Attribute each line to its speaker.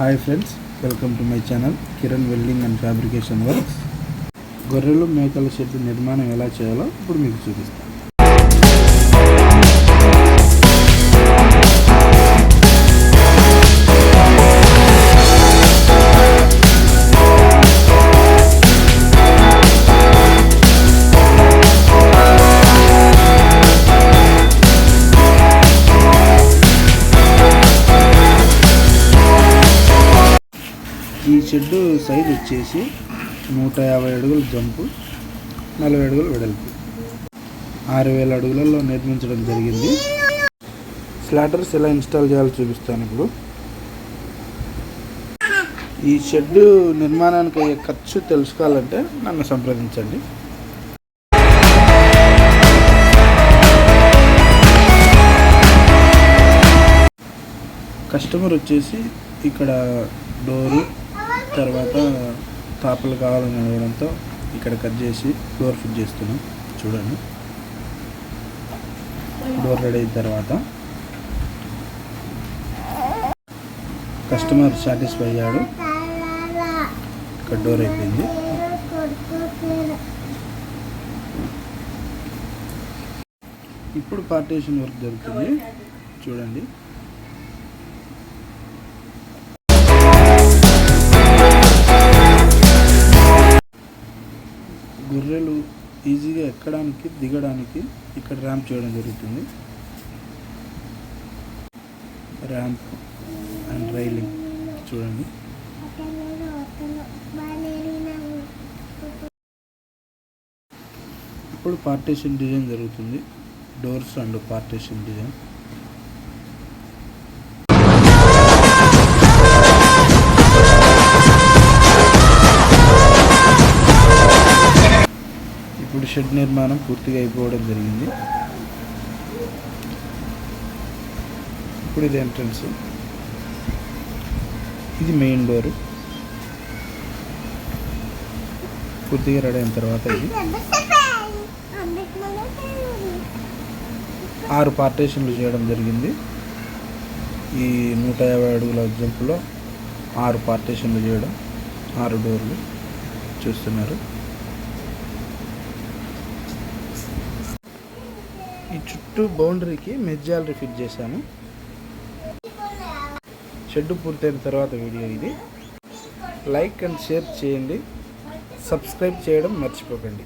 Speaker 1: Hi friends, welcome to my channel Kiran welding and fabrication works. గొర్రెలు మేకల shed నిర్మాణం ఎలా చేయాలో ఇప్పుడు మీకు చూపిస్తాను. ఈ షెడ్ సైజ్ వచ్చేసి 150 అడుగుల జంపు, 40 అడుగుల వెడల్పు, 6000 అడుగులలో నిర్మించడం జరిగింది. స్లాటర్స్ ఎలా ఇన్స్టాల్ చేయాలో చూపిస్తాను ఇప్పుడు. ఈ షెడ్ నిర్మాణానికి అయ్యే ఖర్చు తెలుసుకోవాలంటే నన్ను సంప్రదించండి. కస్టమర్ వచ్చేసి ఇక్కడ డోరు తర్వాత తాపలు కావాలని అడగడంతో ఇక్కడ కట్ చేసి డోర్ ఫిట్ చేస్తున్నాం. చూడండి, డోర్ రెడీ అయిన తర్వాత కస్టమర్ సాటిస్ఫై అయ్యాడు. ఇక్కడ డోర్ అయిపోయింది. ఇప్పుడు పార్టీషన్ వర్క్ జరుగుతుంది. చూడండి, గొర్రెలు ఈజీగా ఎక్కడానికి దిగడానికి ఇక్కడ ర్యాంప్ చేయడం జరుగుతుంది. ర్యాంప్ అండ్ రైలింగ్ చూడండి. ఇప్పుడు పార్టీషన్ డిజైన్ జరుగుతుంది. Doors and partition design. ఇప్పుడు షెడ్ నిర్మాణం పూర్తిగా అయిపోవడం జరిగింది. ఇప్పుడు ఇది ఎంట్రన్స్, ఇది మెయిన్ డోరు. పూర్తిగా రెడీ అయిన తర్వాత ఇది 6 పార్టీషన్లు చేయడం జరిగింది. ఈ 150 అడుగుల జంపులో 6 పార్టీషన్లు చేయడం, 6 డోర్లు చూస్తున్నారు. ఈ చుట్టూ బౌండరీకి మెజ్జాలరీ ఫిట్ చేశాను. షెడ్ పూర్తయిన తర్వాత వీడియో ఇది. లైక్ అండ్ షేర్ చేయండి, సబ్స్క్రైబ్ చేయడం మర్చిపోకండి.